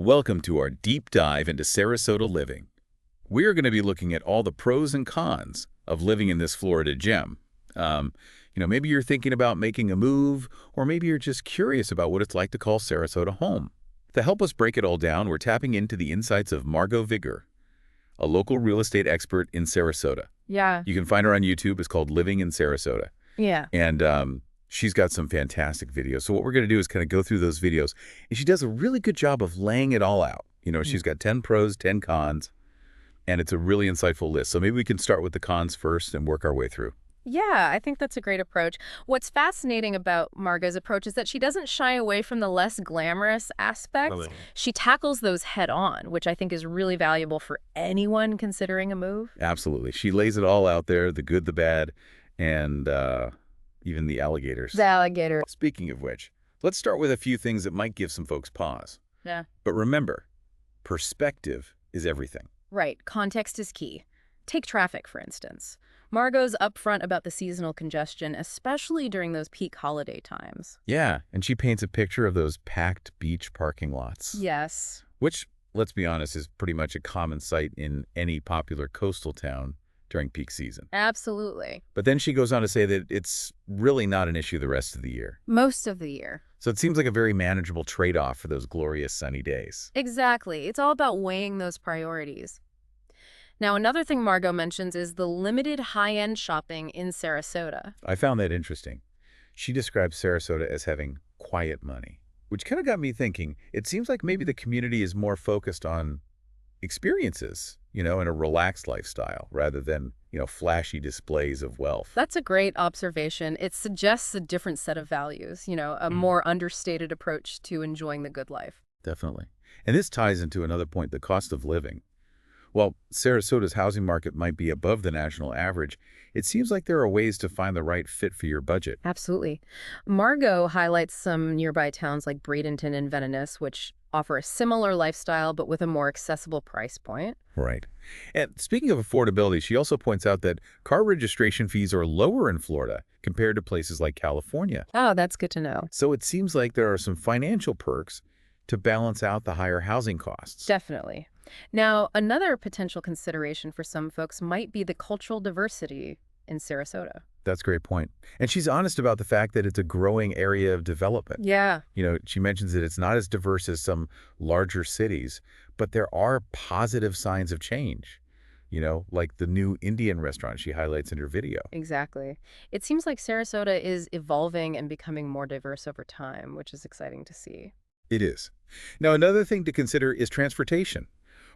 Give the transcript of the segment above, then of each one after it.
Welcome to our deep dive into Sarasota living. We are going to be looking at all the pros and cons of living in this Florida gem. Maybe you're thinking about making a move, or maybe you're just curious about what it's like to call Sarasota home. To help us break it all down, we're tapping into the insights of Margot Vigar, a local real estate expert in Sarasota. Yeah. You can find her on YouTube. It's called Living in Sarasota. Yeah. And she's got some fantastic videos. So what we're going to do is kind of go through those videos. And she does a really good job of laying it all out. She's got 10 pros, 10 cons, and it's a really insightful list. So maybe we can start with the cons first and work our way through. Yeah, I think that's a great approach. What's fascinating about Margot's approach is that she doesn't shy away from the less glamorous aspects. Really? She tackles those head on, which I think is really valuable for anyone considering a move. Absolutely. She lays it all out there, the good, the bad, and even the alligators. The alligator. Speaking of which, let's start with a few things that might give some folks pause. Yeah. But remember, perspective is everything. Right. Context is key. Take traffic, for instance. Margot's upfront about the seasonal congestion, especially during those peak holiday times. Yeah, and she paints a picture of those packed beach parking lots. Yes. Which, let's be honest, is pretty much a common sight in any popular coastal town during peak season. Absolutely. But then she goes on to say that it's really not an issue the rest of the year. Most of the year. So it seems like a very manageable trade-off for those glorious sunny days. Exactly. It's all about weighing those priorities. Now, another thing Margot mentions is the limited high-end shopping in Sarasota. I found that interesting. She describes Sarasota as having quiet money, which kind of got me thinking. It seems like maybe the community is more focused on experiences, and a relaxed lifestyle rather than, flashy displays of wealth. That's a great observation. It suggests a different set of values, a more understated approach to enjoying the good life. Definitely. And this ties into another point, the cost of living. While Sarasota's housing market might be above the national average, it seems like there are ways to find the right fit for your budget. Absolutely. Margot highlights some nearby towns like Bradenton and Venice, which offer a similar lifestyle but with a more accessible price point. Right. And speaking of affordability, she also points out that car registration fees are lower in Florida compared to places like California. Oh, that's good to know. So it seems like there are some financial perks to balance out the higher housing costs. Definitely. Now, another potential consideration for some folks might be the cultural diversity in Sarasota. That's a great point. And she's honest about the fact that it's a growing area of development. Yeah. She mentions that it's not as diverse as some larger cities, but there are positive signs of change, like the new Indian restaurant she highlights in her video. Exactly. It seems like Sarasota is evolving and becoming more diverse over time, which is exciting to see. It is. Now, another thing to consider is transportation.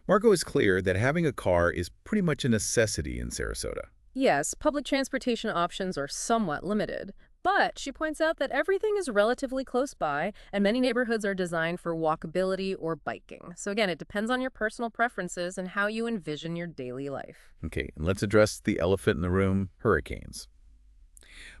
Margot is clear that having a car is pretty much a necessity in Sarasota. Yes, public transportation options are somewhat limited, but she points out that everything is relatively close by, and many neighborhoods are designed for walkability or biking. So again, it depends on your personal preferences and how you envision your daily life. Okay, and let's address the elephant in the room, hurricanes.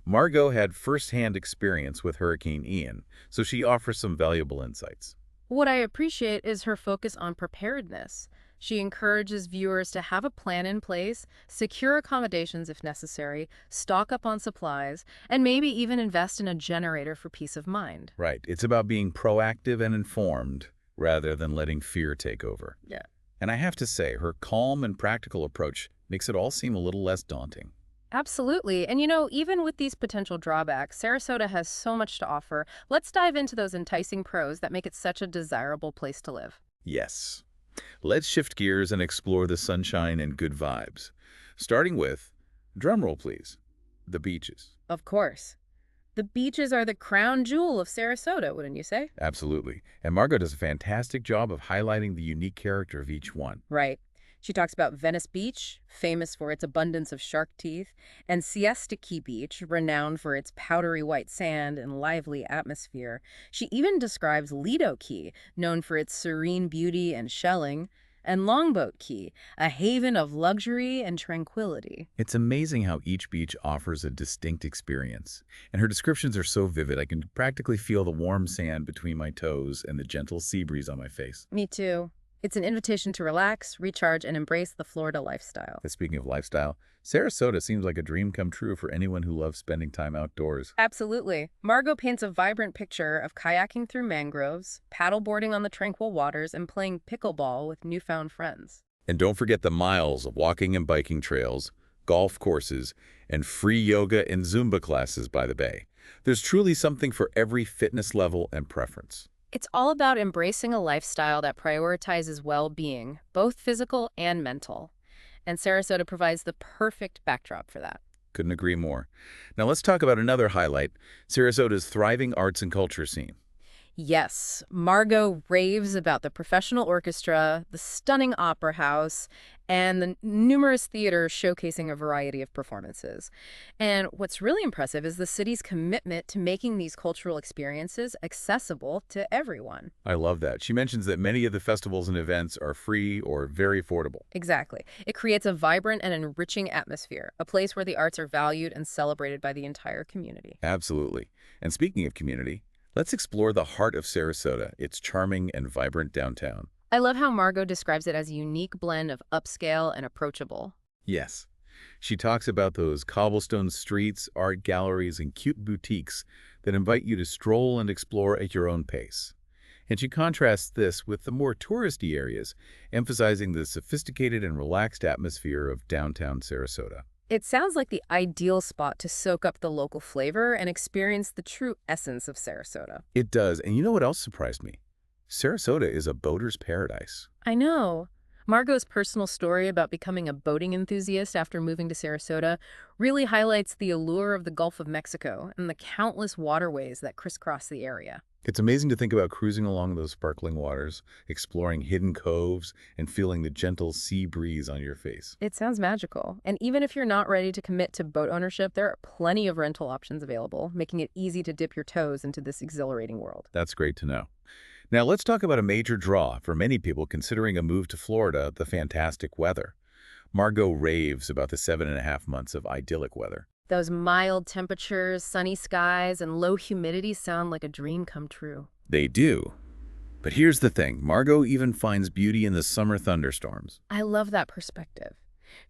Margot had first-hand experience with Hurricane Ian, so she offers some valuable insights. What I appreciate is her focus on preparedness. She encourages viewers to have a plan in place, secure accommodations if necessary, stock up on supplies, and maybe even invest in a generator for peace of mind. Right. It's about being proactive and informed rather than letting fear take over. Yeah. And I have to say, her calm and practical approach makes it all seem a little less daunting. Absolutely. And even with these potential drawbacks, Sarasota has so much to offer. Let's dive into those enticing pros that make it such a desirable place to live. Yes. Let's shift gears and explore the sunshine and good vibes. Starting with, drumroll please, the beaches. Of course. The beaches are the crown jewel of Sarasota, wouldn't you say? Absolutely. And Margot does a fantastic job of highlighting the unique character of each one. Right. She talks about Venice Beach, famous for its abundance of shark teeth, and Siesta Key Beach, renowned for its powdery white sand and lively atmosphere. She even describes Lido Key, known for its serene beauty and shelling, and Longboat Key, a haven of luxury and tranquility. It's amazing how each beach offers a distinct experience. And her descriptions are so vivid, I can practically feel the warm sand between my toes and the gentle sea breeze on my face. Me too. It's an invitation to relax, recharge, and embrace the Florida lifestyle. And speaking of lifestyle, Sarasota seems like a dream come true for anyone who loves spending time outdoors. Absolutely. Margot paints a vibrant picture of kayaking through mangroves, paddleboarding on the tranquil waters, and playing pickleball with newfound friends. And don't forget the miles of walking and biking trails, golf courses, and free yoga and Zumba classes by the bay. There's truly something for every fitness level and preference. It's all about embracing a lifestyle that prioritizes well-being, both physical and mental. And Sarasota provides the perfect backdrop for that. Couldn't agree more. Now let's talk about another highlight, Sarasota's thriving arts and culture scene. Yes, Margot raves about the professional orchestra, the stunning opera house, and the numerous theaters showcasing a variety of performances. And what's really impressive is the city's commitment to making these cultural experiences accessible to everyone. I love that. She mentions that many of the festivals and events are free or very affordable. Exactly. It creates a vibrant and enriching atmosphere, a place where the arts are valued and celebrated by the entire community. Absolutely. And speaking of community, let's explore the heart of Sarasota, its charming and vibrant downtown. I love how Margot describes it as a unique blend of upscale and approachable. Yes. She talks about those cobblestone streets, art galleries, and cute boutiques that invite you to stroll and explore at your own pace. And she contrasts this with the more touristy areas, emphasizing the sophisticated and relaxed atmosphere of downtown Sarasota. It sounds like the ideal spot to soak up the local flavor and experience the true essence of Sarasota. It does, and you know what else surprised me? Sarasota is a boater's paradise. I know. Margot's personal story about becoming a boating enthusiast after moving to Sarasota really highlights the allure of the Gulf of Mexico and the countless waterways that crisscross the area. It's amazing to think about cruising along those sparkling waters, exploring hidden coves, and feeling the gentle sea breeze on your face. It sounds magical. And even if you're not ready to commit to boat ownership, there are plenty of rental options available, making it easy to dip your toes into this exhilarating world. That's great to know. Now let's talk about a major draw for many people considering a move to Florida, the fantastic weather. Margot raves about the 7.5 months of idyllic weather. Those mild temperatures, sunny skies, and low humidity sound like a dream come true. They do. But here's the thing, Margot even finds beauty in the summer thunderstorms. I love that perspective.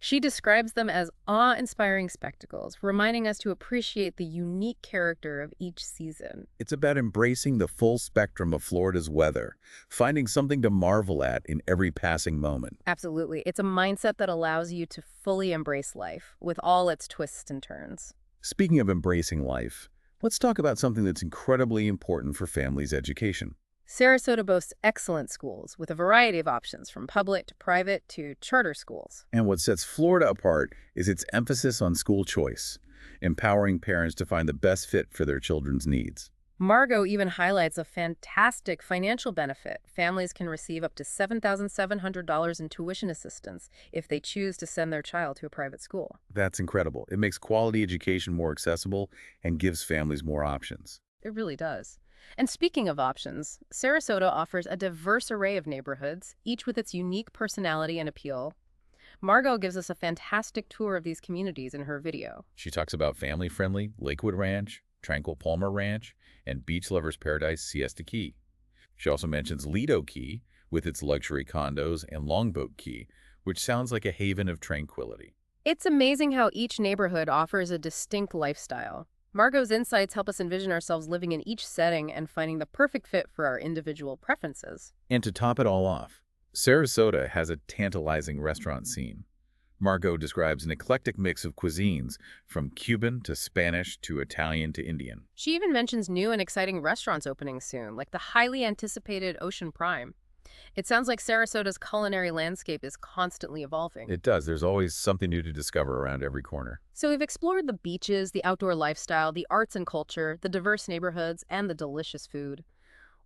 She describes them as awe-inspiring spectacles, reminding us to appreciate the unique character of each season. It's about embracing the full spectrum of Florida's weather, finding something to marvel at in every passing moment. Absolutely. It's a mindset that allows you to fully embrace life, with all its twists and turns. Speaking of embracing life, let's talk about something that's incredibly important for families' education. Sarasota boasts excellent schools, with a variety of options from public to private to charter schools. And what sets Florida apart is its emphasis on school choice, empowering parents to find the best fit for their children's needs. Margot even highlights a fantastic financial benefit. Families can receive up to $7,700 in tuition assistance if they choose to send their child to a private school. That's incredible. It makes quality education more accessible and gives families more options. It really does. And speaking of options, Sarasota offers a diverse array of neighborhoods, each with its unique personality and appeal. Margot gives us a fantastic tour of these communities in her video. She talks about family-friendly Lakewood Ranch, Tranquil Palmer Ranch, and Beach Lovers Paradise Siesta Key. She also mentions Lido Key, with its luxury condos, and Longboat Key, which sounds like a haven of tranquility. It's amazing how each neighborhood offers a distinct lifestyle. Margot's insights help us envision ourselves living in each setting and finding the perfect fit for our individual preferences. And to top it all off, Sarasota has a tantalizing restaurant scene. Margot describes an eclectic mix of cuisines, from Cuban to Spanish to Italian to Indian. She even mentions new and exciting restaurants opening soon, like the highly anticipated Ocean Prime. It sounds like Sarasota's culinary landscape is constantly evolving. It does. There's always something new to discover around every corner. So we've explored the beaches, the outdoor lifestyle, the arts and culture, the diverse neighborhoods, and the delicious food.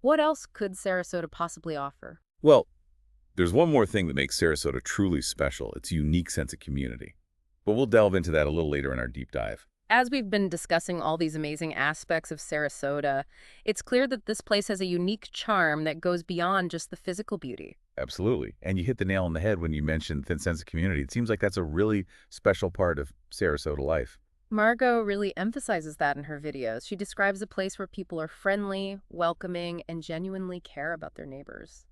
What else could Sarasota possibly offer? Well, there's one more thing that makes Sarasota truly special, its unique sense of community. But we'll delve into that a little later in our deep dive. As we've been discussing all these amazing aspects of Sarasota, it's clear that this place has a unique charm that goes beyond just the physical beauty. Absolutely. And you hit the nail on the head when you mentioned the sense of community. It seems like that's a really special part of Sarasota life. Margot really emphasizes that in her videos. She describes a place where people are friendly, welcoming, and genuinely care about their neighbors.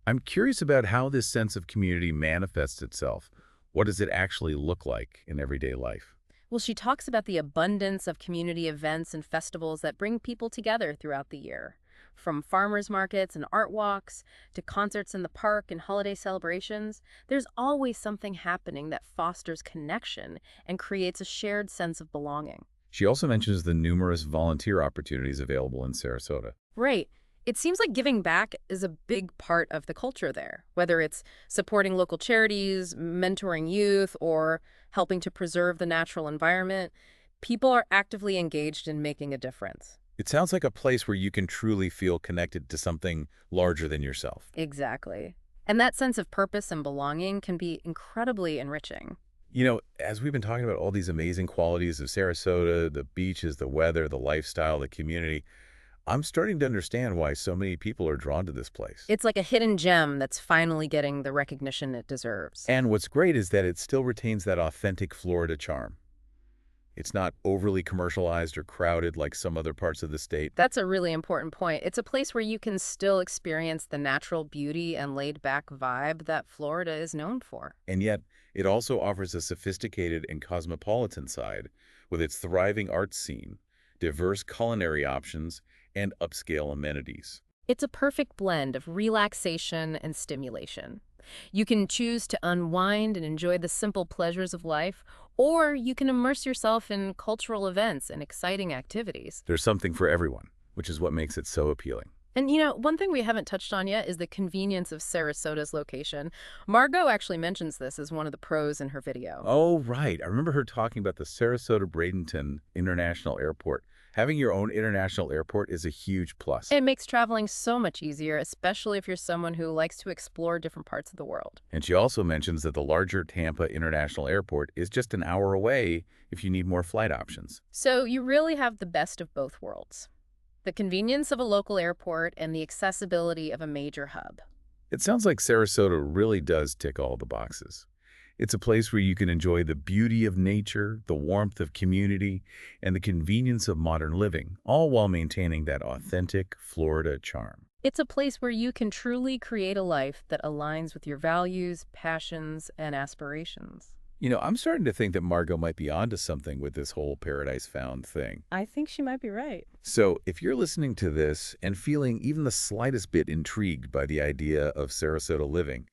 I'm curious about how this sense of community manifests itself. What does it actually look like in everyday life? Well, she talks about the abundance of community events and festivals that bring people together throughout the year. From farmers markets and art walks to concerts in the park and holiday celebrations, there's always something happening that fosters connection and creates a shared sense of belonging. She also mentions the numerous volunteer opportunities available in Sarasota. Right. It seems like giving back is a big part of the culture there, whether it's supporting local charities, mentoring youth, or helping to preserve the natural environment. People are actively engaged in making a difference. It sounds like a place where you can truly feel connected to something larger than yourself. Exactly. And that sense of purpose and belonging can be incredibly enriching. As we've been talking about all these amazing qualities of Sarasota, the beaches, the weather, the lifestyle, the community, I'm starting to understand why so many people are drawn to this place. It's like a hidden gem that's finally getting the recognition it deserves. And what's great is that it still retains that authentic Florida charm. It's not overly commercialized or crowded like some other parts of the state. That's a really important point. It's a place where you can still experience the natural beauty and laid-back vibe that Florida is known for. And yet, it also offers a sophisticated and cosmopolitan side with its thriving arts scene, diverse culinary options, and upscale amenities. It's a perfect blend of relaxation and stimulation. You can choose to unwind and enjoy the simple pleasures of life, or you can immerse yourself in cultural events and exciting activities. There's something for everyone, which is what makes it so appealing. And one thing we haven't touched on yet is the convenience of Sarasota's location. Margot actually mentions this as one of the pros in her video. Oh, right. I remember her talking about the Sarasota Bradenton International Airport. Having your own international airport is a huge plus. It makes traveling so much easier, especially if you're someone who likes to explore different parts of the world. And she also mentions that the larger Tampa International Airport is just an hour away if you need more flight options. So you really have the best of both worlds. The convenience of a local airport and the accessibility of a major hub. It sounds like Sarasota really does tick all the boxes. It's a place where you can enjoy the beauty of nature, the warmth of community, and the convenience of modern living, all while maintaining that authentic Florida charm. It's a place where you can truly create a life that aligns with your values, passions, and aspirations. I'm starting to think that Margot might be onto something with this whole Paradise Found thing. I think she might be right. So if you're listening to this and feeling even the slightest bit intrigued by the idea of Sarasota living,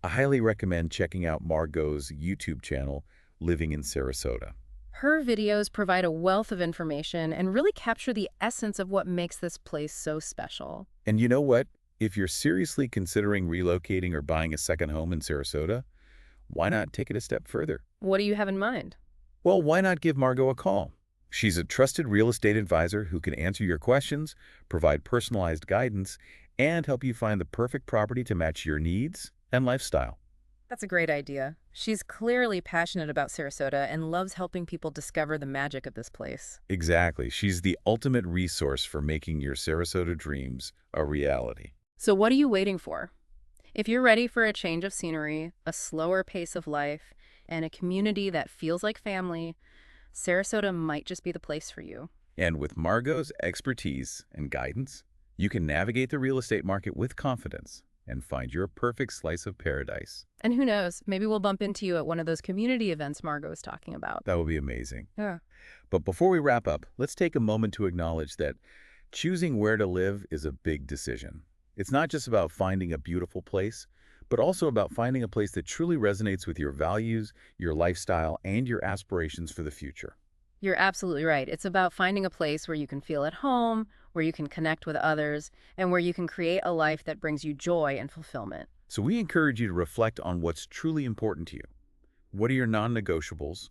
I highly recommend checking out Margot's YouTube channel, Living in Sarasota. Her videos provide a wealth of information and really capture the essence of what makes this place so special. And you know what? If you're seriously considering relocating or buying a second home in Sarasota, why not take it a step further? What do you have in mind? Well, why not give Margot a call? She's a trusted real estate advisor who can answer your questions, provide personalized guidance, and help you find the perfect property to match your needs and lifestyle. That's a great idea. She's clearly passionate about Sarasota and loves helping people discover the magic of this place. Exactly. She's the ultimate resource for making your Sarasota dreams a reality. So what are you waiting for? If you're ready for a change of scenery, a slower pace of life, and a community that feels like family, Sarasota might just be the place for you. And with Margot's expertise and guidance, you can navigate the real estate market with confidence and find your perfect slice of paradise. And who knows, maybe we'll bump into you at one of those community events Margot was talking about. That would be amazing. Yeah. But before we wrap up, let's take a moment to acknowledge that choosing where to live is a big decision. It's not just about finding a beautiful place, but also about finding a place that truly resonates with your values, your lifestyle, and your aspirations for the future. You're absolutely right. It's about finding a place where you can feel at home, where you can connect with others, and where you can create a life that brings you joy and fulfillment. So we encourage you to reflect on what's truly important to you. What are your non-negotiables?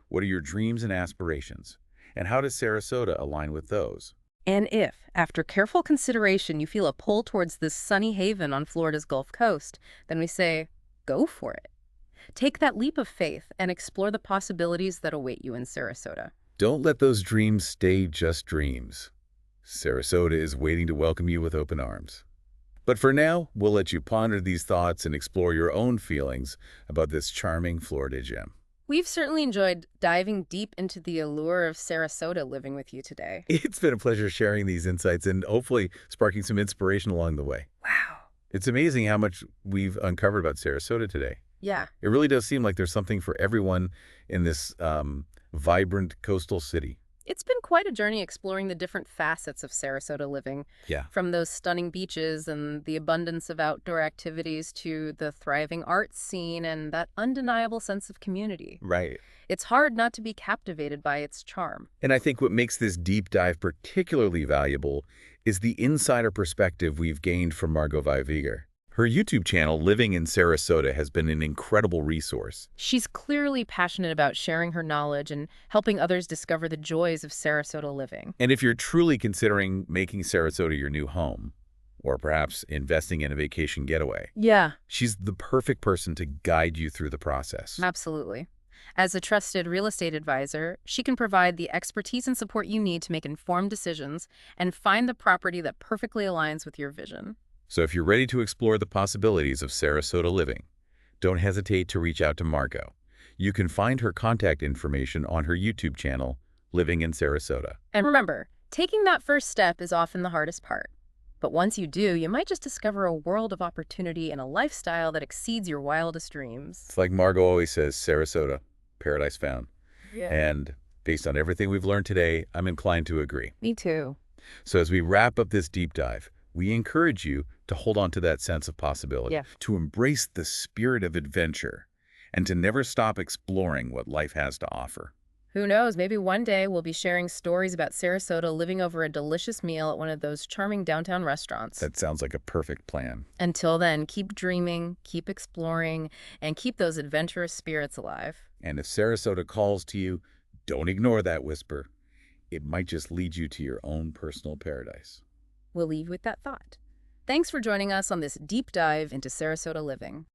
What are your dreams and aspirations? And how does Sarasota align with those? And if, after careful consideration, you feel a pull towards this sunny haven on Florida's Gulf Coast, then we say, go for it. Take that leap of faith and explore the possibilities that await you in Sarasota. Don't let those dreams stay just dreams. Sarasota is waiting to welcome you with open arms. But for now, we'll let you ponder these thoughts and explore your own feelings about this charming Florida gem. We've certainly enjoyed diving deep into the allure of Sarasota living with you today. It's been a pleasure sharing these insights and hopefully sparking some inspiration along the way. Wow. It's amazing how much we've uncovered about Sarasota today. Yeah. It really does seem like there's something for everyone in this vibrant coastal city. It's been quite a journey exploring the different facets of Sarasota living, Yeah. from those stunning beaches and the abundance of outdoor activities to the thriving arts scene and that undeniable sense of community. Right. It's hard not to be captivated by its charm. And I think what makes this deep dive particularly valuable is the insider perspective we've gained from Margot Vigar. Her YouTube channel, Living in Sarasota, has been an incredible resource. She's clearly passionate about sharing her knowledge and helping others discover the joys of Sarasota living. And if you're truly considering making Sarasota your new home, or perhaps investing in a vacation getaway, Yeah, she's the perfect person to guide you through the process. absolutely. As a trusted real estate advisor, she can provide the expertise and support you need to make informed decisions and find the property that perfectly aligns with your vision. So if you're ready to explore the possibilities of Sarasota living, don't hesitate to reach out to Margot. You can find her contact information on her YouTube channel, Living in Sarasota. And remember, taking that first step is often the hardest part. But once you do, you might just discover a world of opportunity and a lifestyle that exceeds your wildest dreams. It's like Margot always says, Sarasota, paradise found. Yeah. And based on everything we've learned today, I'm inclined to agree. Me too. So as we wrap up this deep dive, we encourage you to hold on to that sense of possibility, Yeah. to embrace the spirit of adventure, and to never stop exploring what life has to offer. Who knows, maybe one day we'll be sharing stories about Sarasota living over a delicious meal at one of those charming downtown restaurants. That sounds like a perfect plan. Until then, keep dreaming, keep exploring, and keep those adventurous spirits alive. And if Sarasota calls to you, don't ignore that whisper. It might just lead you to your own personal paradise. We'll leave you with that thought. Thanks for joining us on this deep dive into Sarasota living.